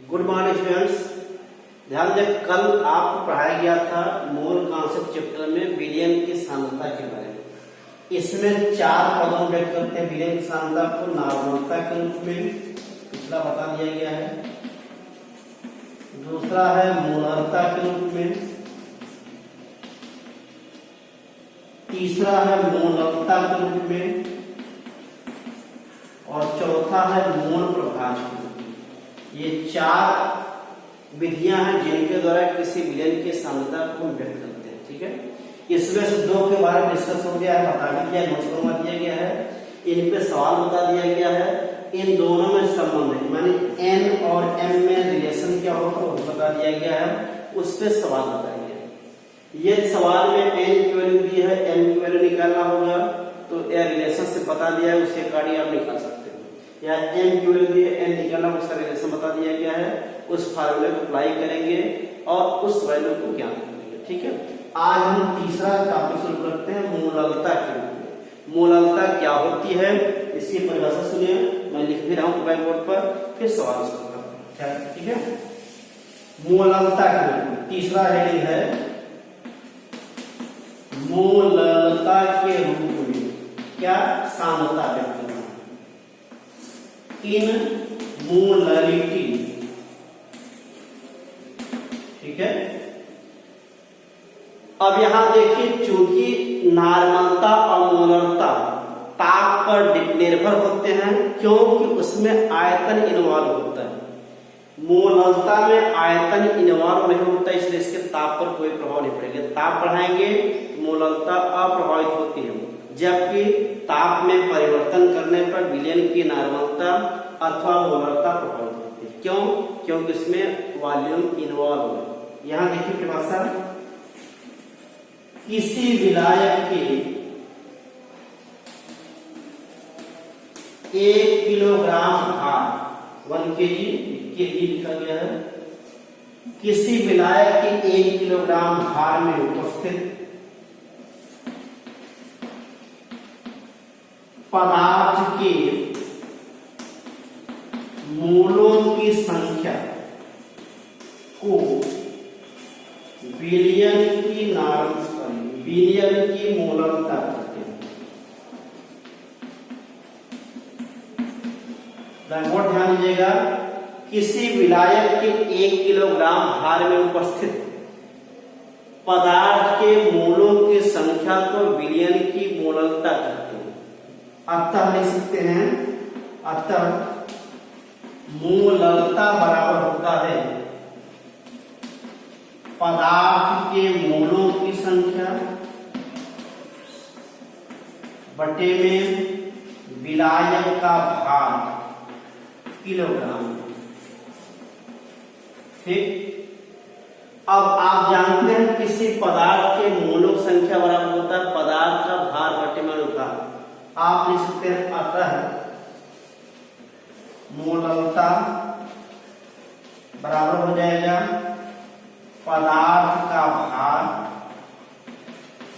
Good morning students. ध्यान दें, कल आपको पढ़ाया गया था मोल कॉन्सेप्ट चैप्टर में विलयन की सांद्रता के बारे में। इसमें चार पदों में व्यक्त करते हैं विलयन की सांद्रता को नॉर्मलता के रूप में, पिछला बता दिया गया है। दूसरा है मोलरता के रूप में, तीसरा है मोलरता के रूप में, और चौथा है मोल प्रभाज के रूप में। ये चार विधियां हैं जिनके द्वारा किसी विलयन की सांद्रता को हम व्यक्त करते हैं। ठीक है, इसमें से दो के बारे में डिस्कस हो गया है, बता भी दिया, नोट्स बनवा दिया गया है, इन पे सवाल बता दिया गया है। इन दोनों में संबंध है, माने एन और एम में रिलेशन क्या होगा वो बता दिया गया है, उस पे सवाल बताएंगे। ये सवाल में एन की वैल्यू दी है, एम की वैल्यू निकालना होगा, तो यह रिलेशन से बता दिया है, उसके अकॉर्डिंग आप निकाल सकते हो। या एम की वैल्यू दी है, एन निकालना, उसका रिलेशन बता दिया गया है, उस फार्मूले को अप्लाई करेंगे और उस वैल्यू को ज्ञात करेंगे। ठीक है, आज हम तीसरा टॉपिक शुरू करते हैं मोललता के रूप में। मोललता क्या होती है इसकी परिभाषा सुनिए, मैं लिख भी रहा हूं ब्लैक बोर्ड पर, फिर सवाल शुरू करते हैं। ठीक है, मोललता के रूप में तीसरा हेडिंग है मोललता के रूप में क्या सांद्रता व्यक्त करना, इन मोलरिटी। ठीक है, अब यहां देखिए, चूंकि नॉर्मलता और मोलरता ताप पर निर्भर होते हैं, क्योंकि उसमें आयतन इन्वॉल्व होता है। मोलरता में आयतन इन्वॉल्व नहीं होता, इसलिए इसके ताप पर कोई प्रभाव नहीं पड़ेगा। ताप बढ़ाएंगे मोलरता अप्रभावित होती है, जबकि ताप में परिवर्तन करने पर विलयन की नॉर्मलता अथवा मोलरता प्रभावित होती है। क्यों? क्योंकि इसमें वॉल्यूम इन्वॉल्व है। यहां देखिए परिभाषा, किसी विलायक के 1 किलोग्राम भार 1 kg लिखा गया है, किसी विलायक के 1 किलोग्राम भार में उपस्थित पदार्थ के मोलों की संख्या को विलयन की मोलरता कहते हैं। बहुत ध्यान दीजिएगा, किसी विलायक के 1 किलोग्राम भार में उपस्थित पदार्थ के मोलों की संख्या को विलयन की मोलरता कहते हैं। अतः लिख सकते हैं, अतः मोलरता बराबर होता है पदार्थ के मोलों की संख्या बटे में विलायक का भार किलोग्राम। ठीक, अब आप जानते हैं किसी पदार्थ के मोलों की संख्या बराबर होता है पदार्थ का भार बटे में अनुपात। आप लिख सकते हैं, अतः मोलरता बराबर हो जाएगा पदार्थ का भार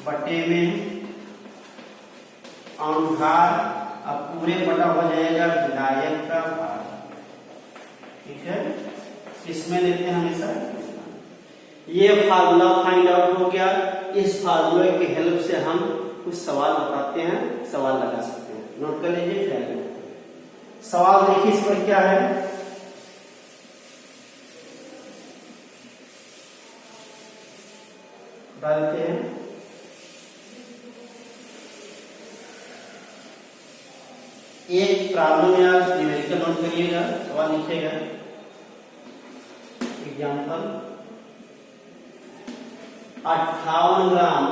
बटे में अनुभार, अब पूरे बटा हो जाएगा विलायक का भार। ठीक है, इसमें लेते हैं हमेशा। ये फार्मूला फाइंड आउट हो गया। इस फार्मूले की हेल्प से हम कुछ सवाल बताते हैं, सवाल लगा सकते हैं। नोट कर लीजिए। फिर सवाल देखिए, इस पर क्या है, डालते हैं। एक प्रॉब्लम या न्यूमेरिकल नोट करिएगा, सवाल लिखिएगा। एग्जाम्पल, 58 ग्राम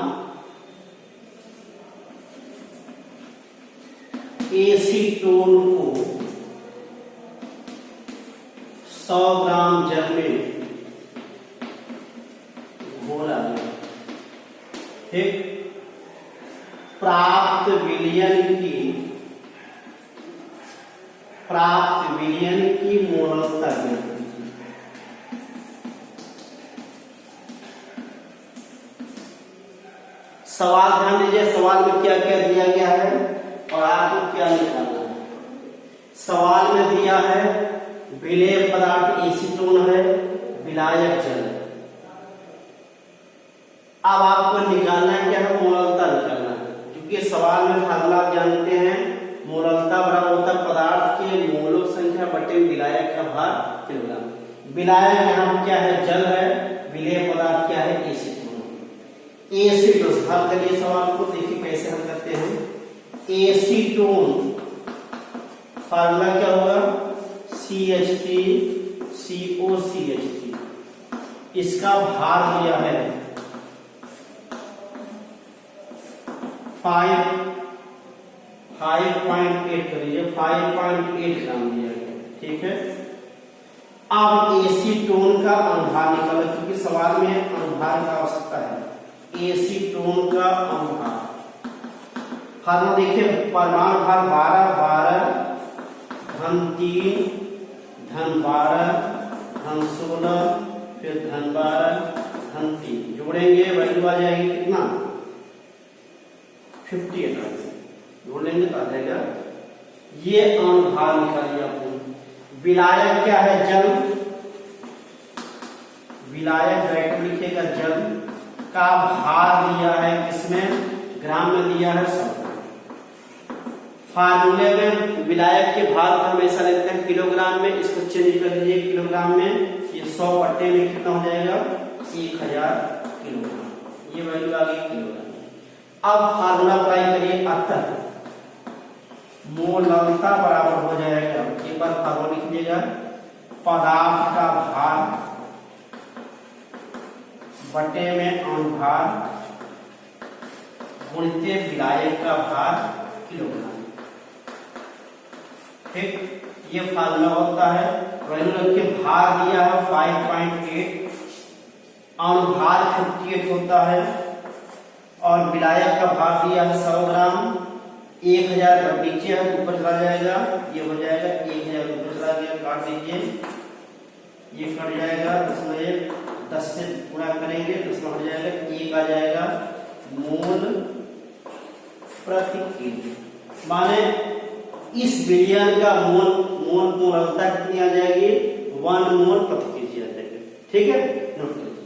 एसीटोन को 100 ग्राम जल में घोला गया। ठीक, प्राप्त विलयन की मोलरता सवाल ध्यान दीजिए, सवाल में क्या क्या दिया गया है और आपको क्या निकालना है। सवाल में दिया है विलेय पदार्थ एसीटोन विलायक जल। अब आपको निकालना क्या है, मोललता निकालना है, क्योंकि सवाल में फार्मूला आप जानते हैं, मोललता बराबर होता है पदार्थ के मोलों संख्या बटे विलायक का भार किलोग्राम। विलायक यहाँ क्या है, जल है, विलेय पदार्थ क्या है, एसीटोन। एसीटोन हल करिए सवाल को, देखिए कैसे हल करते हैं। एसीटोन फार्मूला क्या होगा, CH3COCH3। इसका भार दिया है 5.8 करिए, 5.8 ग्राम दिया गया, ठीक है। अब एसीटोन का अनुभार निकालो, क्योंकि सवाल में अनुभार का आवश्यकता है। एसीटोन का अनुभार फार्मूला देखिए, परमाणु भार 12 धन 3 धन 12 धन 16 फिर धन 12 धन 3 जोड़ेंगे, वैल्यू आ जाएगी कितना, 58। जोड़ेंगे तो आ जाएगा। ये अनुभार निकालिए आपने। विलायक क्या है, जल। विलायक ब्रैकेट लिखिएगा, जल का भार दिया है किसमें, ग्राम में दिया है 100। फार्मूले में विलायक के भार को हमेशा लेते हैं किलोग्राम में, इसको चेंज कर लीजिए किलोग्राम में। ये 100 बटे में कितना हो जाएगा, 1000 किलोग्राम। ये वैल्यू आ गई किलोग्राम। अब फार्मूला अप्लाई करिए, अतः मोललता बराबर हो जाएगा, एक बार फार्मूला लिख लीजिएगा, पदार्थ का भार बटे में अनुभार गुणित विलायक का भार किलोग्राम। ठीक, ये फार्मूला होता है। वैल्यू रखिए, भार दिया है 5.8, अनुभार 58 होता है, और विलायक का भार दिया है 100 ग्राम। 1000 पर नीचे है, ऊपर चला जाएगा, ये हो जाएगा 1000 ऊपर चला गया, काट दीजिए, ये कट जाएगा, 10 से गुणा करेंगे, 10 में हट जाएगा, 1 आ जाएगा मोल प्रति केजी। माने इस विलयन का मोललता कितनी आ जाएगी, 1 मोल प्रति केजी आ जाएगी, ठीक है। नोट कीजिए,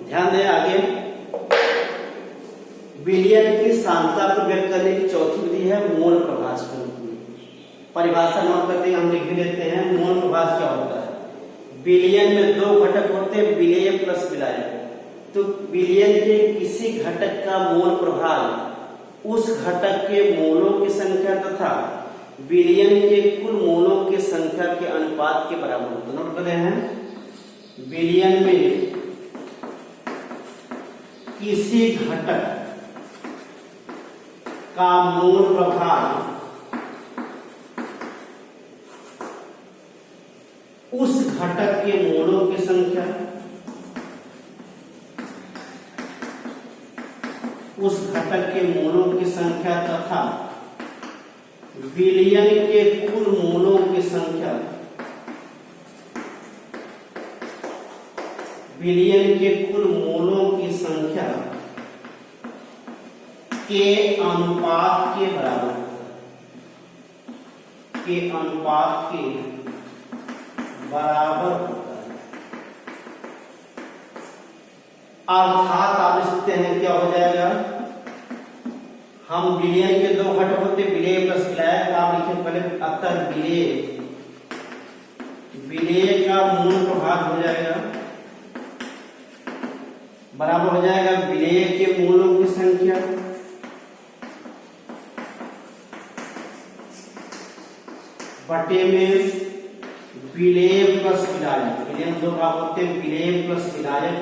ध्यान दें आगे। विलयन की सांद्रता को व्यक्त करने की चौथी विधि है मोल प्रभाज के रूप में। परिभाषा नोट करते हैं, हम लिख भी लेते हैं। मोल प्रभाज क्या होता है, विलयन में 2 घटक होते हैं, विलेय प्लस विलायक। तो विलयन के किसी घटक का मोल प्रभाव उस घटक के मोलों की संख्या तथा विलयन के कुल मोलों की संख्या के अनुपात के बराबर होता है। नोट कर रहे हैं, विलयन में किसी घटक का मोल प्रभाव उस घटक के मोलों की संख्या, उस घटक के मोलों की संख्या तथा विलयन के कुल मोलों की संख्या, विलयन के कुल मोलों की संख्या के अनुपात के बराबर, के अनुपात के बराबर होता है। अर्थात आप लिख सकते हैं, क्या हो जाएगा, हम विलयन के 2 घटक होते, विलेय प्लस विलायक। आप लिखें पहले, अतः विलेय का मूल प्रभाव हो जाएगा बराबर हो जाएगा विलेय के मूलों की संख्या बटे में विलेय प्लस विलायक। विलेय में 2 भाग होते हैं, विलेय प्लस विलायक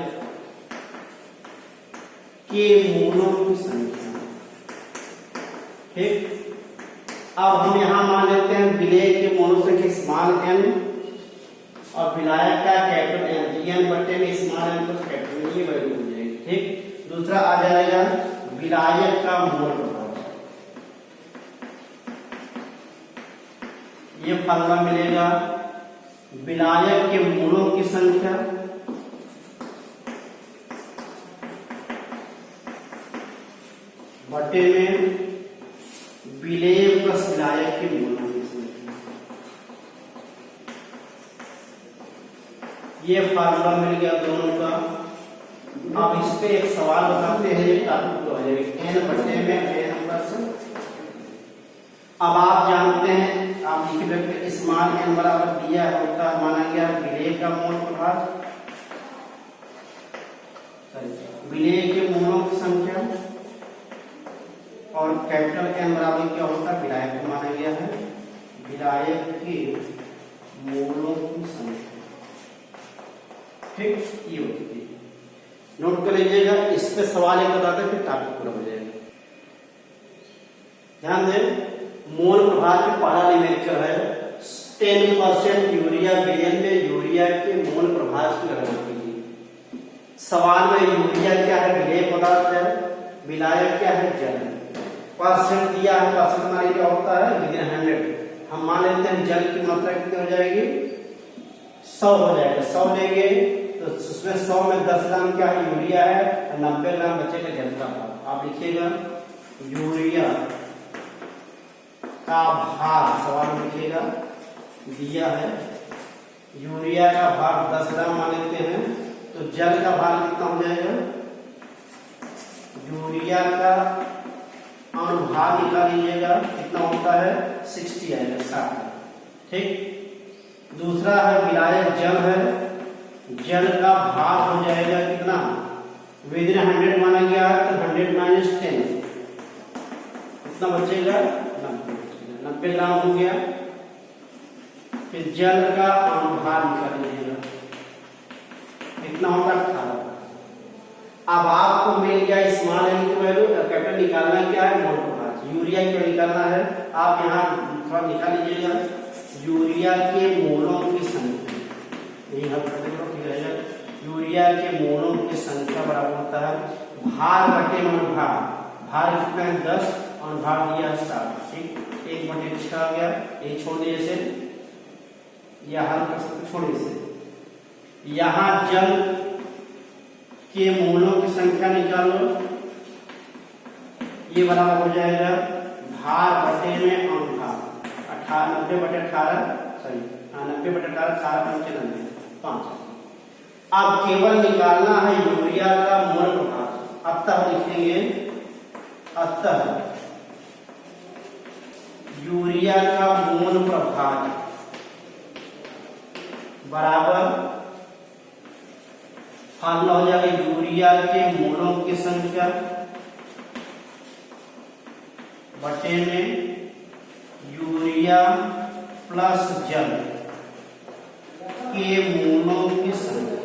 के मूलों की संख्या। ठीक, अब हम यहां मान लेते हैं विलेय के मोलों संख्या स्मॉल n और विलायक का कैपिटल N। n बटे में small n plus capital N, ये वैल्यू हो जाएगी। ठीक, दूसरा आ जाएगा विलायक का मोल प्रभाव। ये फार्मूला मिलेगा, विलायक के मोलों की संख्या बटे में विलेय प्लस विलायक के मोलों की संख्या। ये फार्मूला मिल गया दोनों का। अब इस पे एक सवाल बताते हैं, n बटे में n प्लस। अब आप जानते हैं, आप लिख सकते इस मान n बराबर दिया होता माना गया विलेय का मोल प्रभाव, विलेय के मोलों की संख्या, और कैपिटल N बराबर क्या होता है विलायक को माना गया है विलायक के मोलों की संख्या। ठीक, ये होती है, नोट कर लीजिएगा। इस पे सवाल एक बताते हैं फिर टॉपिक पूरा हो जाएगा। ध्यान दें, मोल प्रभाव में पहला निम्नलिखित है 10% यूरिया बिलियन में यूरिया के मोल प्रभाव की गणना कीजिए। सवाल में यूरिया क्या है, विलेय पदार्थ है, विलायक क्या है, जल। परसेंट दिया है, परसेंट माने क्या होता है विदिन 100। हम मान लेते हैं जल की मात्रा कितनी हो जाएगी 100 हो जाएगा। 100 लेंगे तो उसमें 100 में 10 ग्राम क्या है यूरिया है और 90 ग्राम बचेगा जल का भार। आप लिखिएगा यूरिया का भार, सवाल में लिखिएगा दिया है यूरिया का भार 10 ग्राम मान लेते हैं, तो जल का भार कितना हो जाएगा, यूरिया का अनुभाग निकाल लीजिएगा कितना होता है 60 आएगा 60। ठीक, दूसरा है विलायक जल है, जल का भाग हो जाएगा कितना विदिन 100 माना गया है तो 100 माइनस 10 कितना बचेगा 90 ग्राम हो गया। फिर जल का अनुभाग निकाल लीजिएगा कितना होगा 18। अब आपको मिल गया स्मॉल n की वैल्यू, कैपिटल निकालना क्या है मोल प्रभाव, यूरिया क्यों निकालना है आप यहाँ थोड़ा निकाल लीजिएगा यूरिया के मोलों की संख्या, यही हम करते हैं ठीक है। यूरिया के मोलों की संख्या बराबर होता है भार बटे अनुभाग, भार कितना है 10 और भार दिया 7। ठीक, 1/6 आ गया, ये छोड़ दिए इसे, या हल कर सकते छोड़िए इसे। यहाँ जल के मोलों की संख्या निकालो, ये बराबर हो जाएगा भार बटे में अनुभाग 90/18 सॉरी 90/18 5। अब केवल निकालना है यूरिया का मोल प्रभाव। अतः लिखेंगे अतः यूरिया का मोल प्रभाव बराबर फार्मूला हो जाएगा यूरिया के मोलों की संख्या बटे में यूरिया प्लस जल के मोलों की संख्या।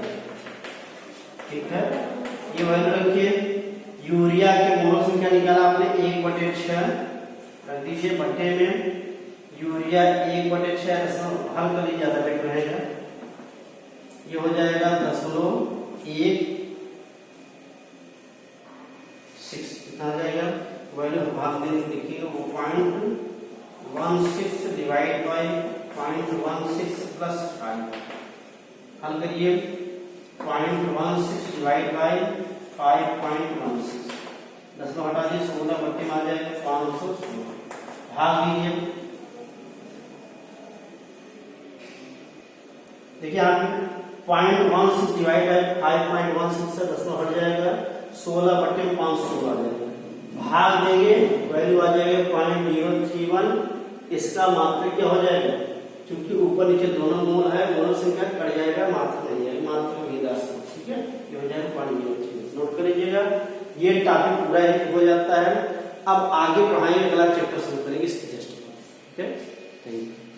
ठीक है, ये वैल्यू रखिए, यूरिया के मोलों की संख्या निकाला आपने 1/6 रख दीजिए बटे में यूरिया 1/6 हल कर लीजिए ज्यादा बेटर रहेगा, ये हो जाएगा 0.16 कितना आ जाएगा वैल्यू भाग देने देखिएगा वो 0.16 डिवाइड बाय 0.16 प्लस 5 हल करिए 0.16 डिवाइड बाय 5.16 10 में हटा दिए 16 बट्टे में आ जाएगा 516 भाग लीजिए। देखिए यहाँ पे 0.16 डिवाइड बाय 5.16 से 10 में हट जाएगा 16 बट्टे में 500 आ जाएगा, भाग देंगे वैल्यू आ जाएगा 0.031। इसका मात्रा क्या हो जाएगा, क्योंकि ऊपर नीचे दोनों मोल है दोनों संख्या कट जाएगा, मात्रा नहीं है मात्रा भेदांश। ठीक है, ये हो जाएगा 0.031। नोट कर लीजिएगा, ये टॉपिक पूरा हो जाता है। अब आगे पढ़ाएंगे अगला चैप्टर शुरू करेंगे इसके टेस्ट। ठीक है, थैंक यू।